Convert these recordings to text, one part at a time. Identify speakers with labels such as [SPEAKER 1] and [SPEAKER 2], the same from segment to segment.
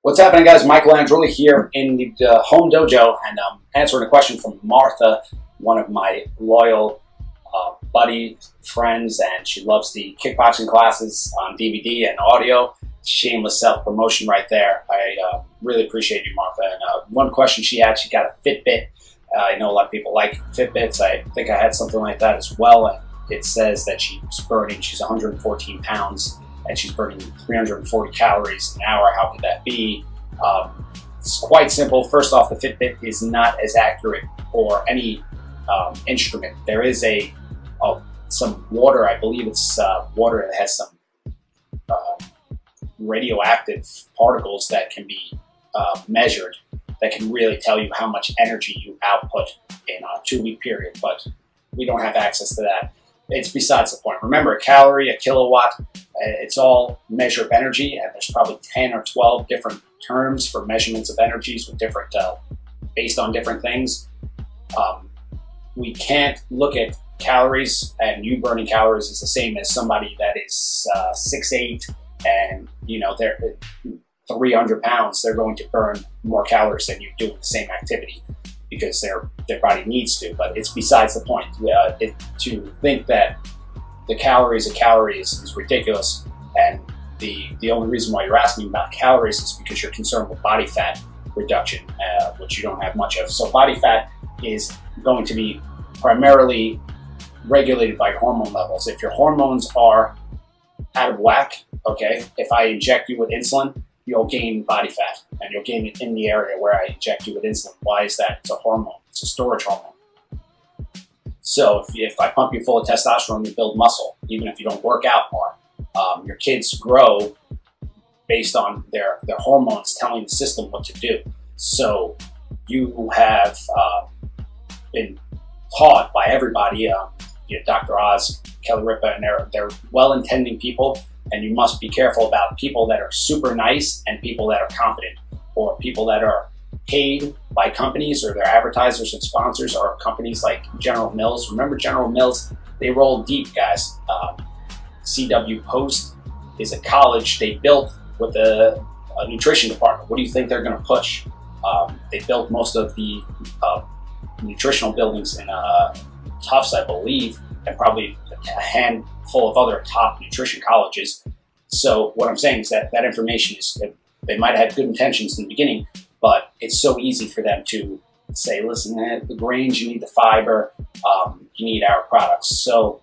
[SPEAKER 1] What's happening, guys? Michael Andrulli here in the home dojo, and answering a question from Martha, one of my loyal buddy friends, and she loves the kickboxing classes on DVD and audio. Shameless self-promotion right there. I really appreciate you, Martha. And one question she had, she got a Fitbit. I know a lot of people like Fitbits. I think I had something like that as well, and it says that she's 114 pounds, and she's burning 340 calories an hour. How could that be? It's quite simple. First off, the Fitbit is not as accurate or any instrument. There is some water, I believe it's water that has some radioactive particles that can be measured, that can really tell you how much energy you output in a 2-week period, but we don't have access to that. It's besides the point. Remember, a calorie, a kilowatt, it's all measure of energy, and there's probably 10 or 12 different terms for measurements of energies with different, based on different things. We can't look at calories, and you burning calories is the same as somebody that is 6'8", and they're 300 pounds. They're going to burn more calories than you doing the same activity, because their body needs to. But it's besides the point. To think that the calories of calories is ridiculous, and the only reason why you're asking about calories is because you're concerned with body fat reduction, which you don't have much of. So body fat is going to be primarily regulated by hormone levels. If your hormones are out of whack, okay, if I inject you with insulin, you'll gain body fat, and you'll gain it in the area where I inject you with insulin. Why is that? It's a hormone. It's a storage hormone. So if I pump you full of testosterone, you build muscle, even if you don't work out more. Your kids grow based on their hormones telling the system what to do. So you have been taught by everybody, Dr. Oz, Kelly Ripa, and they're well-intending people. And you must be careful about people that are super nice and people that are competent, or people that are paid by companies or their advertisers and sponsors, or companies like General Mills. Remember General Mills? They roll deep, guys. CW Post is a college they built with a nutrition department. What do you think they're going to push? They built most of the nutritional buildings in Tufts, I believe, and probably a handful of other top nutrition colleges. So what I'm saying is that that information is, they might have had good intentions in the beginning, but it's so easy for them to say, listen, the grains, you need the fiber, you need our products. So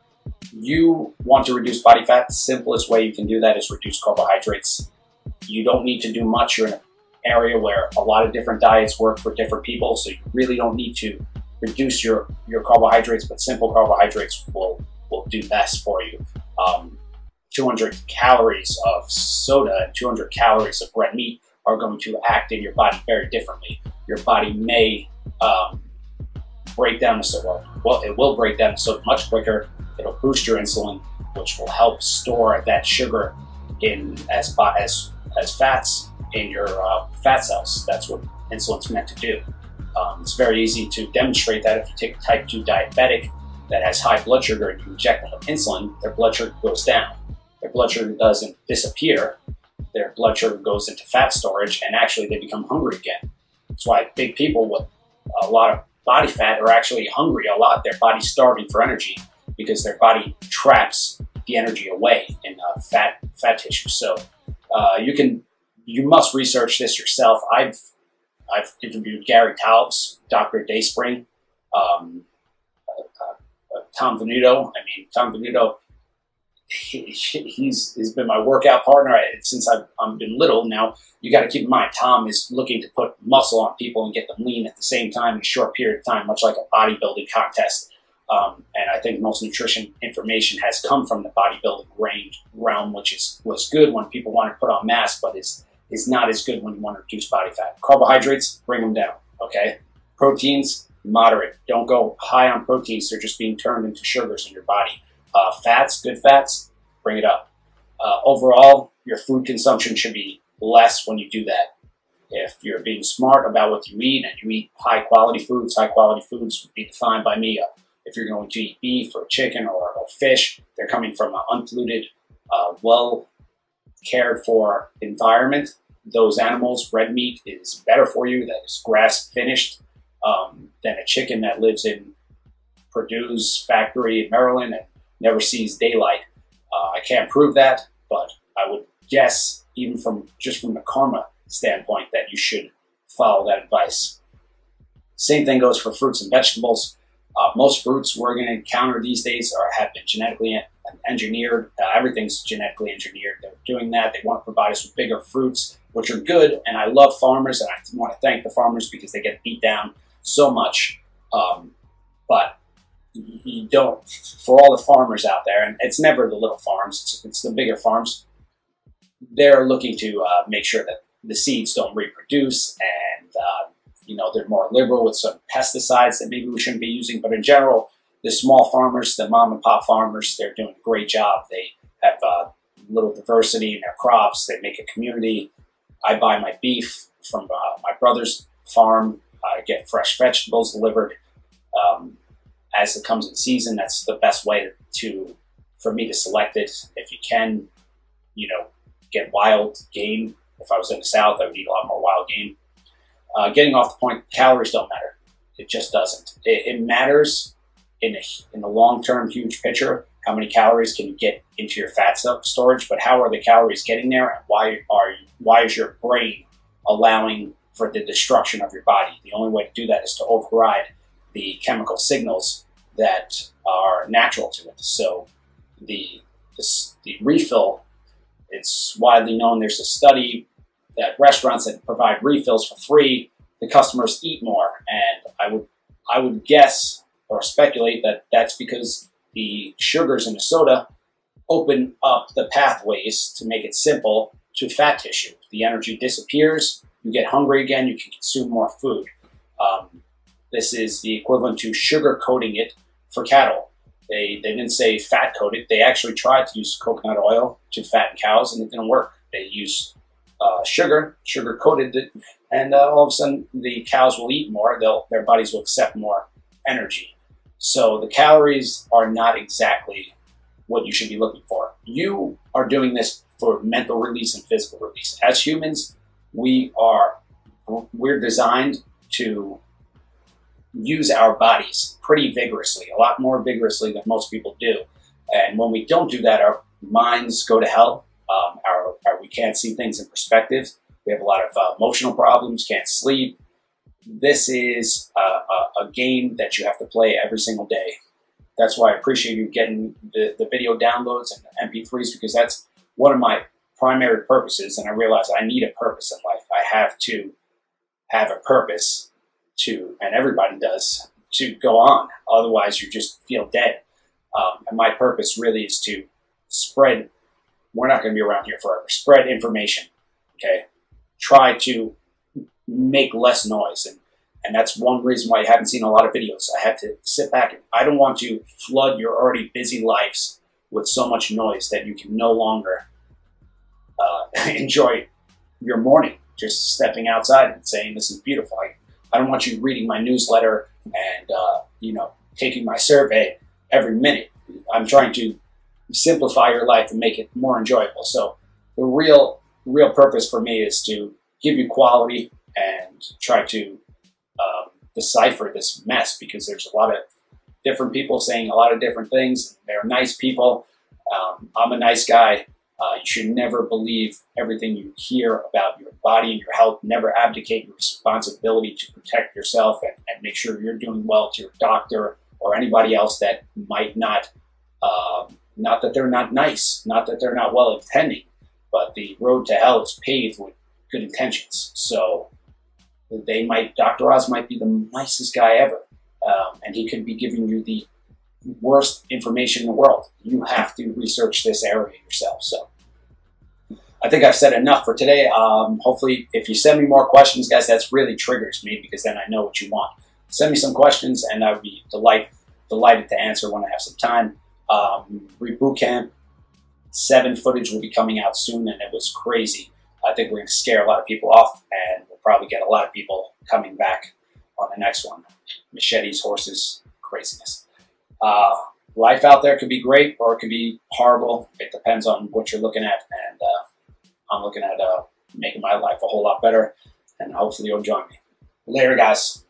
[SPEAKER 1] you want to reduce body fat. The simplest way you can do that is reduce carbohydrates. You don't need to do much. You're in an area where a lot of different diets work for different people, so you really don't need to reduce your carbohydrates, but simple carbohydrates will do best for you. 200 calories of soda and 200 calories of red meat are going to act in your body very differently. Your body may break down the soda. Well, it will break down the soda much quicker. It'll boost your insulin, which will help store that sugar in as fats in your fat cells. That's what insulin's meant to do. It's very easy to demonstrate that if you take a type 2 diabetic that has high blood sugar and you inject them with insulin, their blood sugar goes down. Their blood sugar doesn't disappear. Their blood sugar goes into fat storage, and actually they become hungry again. That's why big people with a lot of body fat are actually hungry a lot. Their body's starving for energy because their body traps the energy away in fat tissue. So you must research this yourself. I've interviewed Gary Taubes, Dr. Dayspring, Tom Venuto. I mean, Tom Venuto, he's been my workout partner since I've been little. Now, you got to keep in mind, Tom is looking to put muscle on people and get them lean at the same time in a short period of time, much like a bodybuilding contest. And I think most nutrition information has come from the bodybuilding realm, which was good when people want to put on mass, but is not as good when you want to reduce body fat. Carbohydrates, bring them down, okay? Proteins, moderate. Don't go high on proteins. They're just being turned into sugars in your body. Fats, good fats, bring it up. Overall, your food consumption should be less when you do that. If you're being smart about what you eat, and you eat high-quality foods would be defined by me. If you're going to eat beef or chicken or fish, they're coming from an unpolluted, well cared for environment. those animals, red meat is better for you, that is grass finished, than a chicken that lives in Purdue's factory in Maryland and never sees daylight. I can't prove that, but I would guess, even from the karma standpoint, that you should follow that advice. Same thing goes for fruits and vegetables. Most fruits we're going to encounter these days have been genetically engineered. Everything's genetically engineered. They're doing that. They want to provide us with bigger fruits, which are good. And I love farmers, and I want to thank the farmers because they get beat down so much. But you don't, for all the farmers out there, and it's never the little farms, it's the bigger farms, they're looking to make sure that the seeds don't reproduce, and they're more liberal with some pesticides that maybe we shouldn't be using. But in general, the small farmers, the mom and pop farmers, they're doing a great job. They have little diversity in their crops. They make a community. I buy my beef from my brother's farm. I get fresh vegetables delivered as it comes in season. That's the best way for me to select it. If you can, get wild game. If I was in the South, I would eat a lot more wild game. Getting off the point, calories don't matter. It just doesn't. It matters in the long-term, huge picture. How many calories can you get into your fat storage? But how are the calories getting there, and why is your brain allowing for the destruction of your body? The only way to do that is to override the chemical signals that are natural to it. So the refill, it's widely known. There's a study that restaurants that provide refills for free, the customers eat more. And I would guess or speculate that that's because the sugars in the soda open up the pathways to make it simple to fat tissue. The energy disappears, you get hungry again, you can consume more food. This is the equivalent to sugar coating it for cattle. They didn't say fat coated. They actually tried to use coconut oil to fatten cows, and it didn't work. They used sugar coated it, and all of a sudden the cows will eat more. Their bodies will accept more energy. So the calories are not exactly what you should be looking for. You are doing this for mental release and physical release. As humans, we're designed to use our bodies pretty vigorously, a lot more vigorously than most people do. And when we don't do that, our minds go to hell. We can't see things in perspective. We have a lot of emotional problems, can't sleep. This is a game that you have to play every single day. That's why I appreciate you getting the video downloads and MP3s, because that's one of my primary purposes. And I realize I need a purpose in life. I have to have a purpose and everybody does, to go on. Otherwise, you just feel dead. And my purpose really is to spread. We're not going to be around here forever. Spread information, okay? Try to make less noise. And that's one reason why you haven't seen a lot of videos. I had to sit back. I don't want to flood your already busy lives with so much noise that you can no longer enjoy your morning just stepping outside and saying, this is beautiful. I don't want you reading my newsletter and taking my survey every minute. I'm trying to simplify your life and make it more enjoyable. So the real purpose for me is to give you quality and try to decipher this mess, because there's a lot of different people saying a lot of different things. They're nice people. I'm a nice guy. You should never believe everything you hear about your body and your health. Never abdicate your responsibility to protect yourself and make sure you're doing well to your doctor or anybody else that might not that they're not nice, not that they're not well intending, but the road to hell is paved with good intentions. So Dr. Oz might be the nicest guy ever, and he could be giving you the worst information in the world. You have to research this area yourself. So I think I've said enough for today. Hopefully, if you send me more questions, guys, that's really triggers me, because then I know what you want. Send me some questions, and I would be delighted to answer when I have some time. Reboot Camp 7 footage will be coming out soon, and it was crazy. I think we're going to scare a lot of people off, and we'll probably get a lot of people coming back on the next one. Machetes, horses, craziness. Life out there could be great or it could be horrible. It depends on what you're looking at, and I'm looking at making my life a whole lot better. And hopefully you'll join me. Later, guys.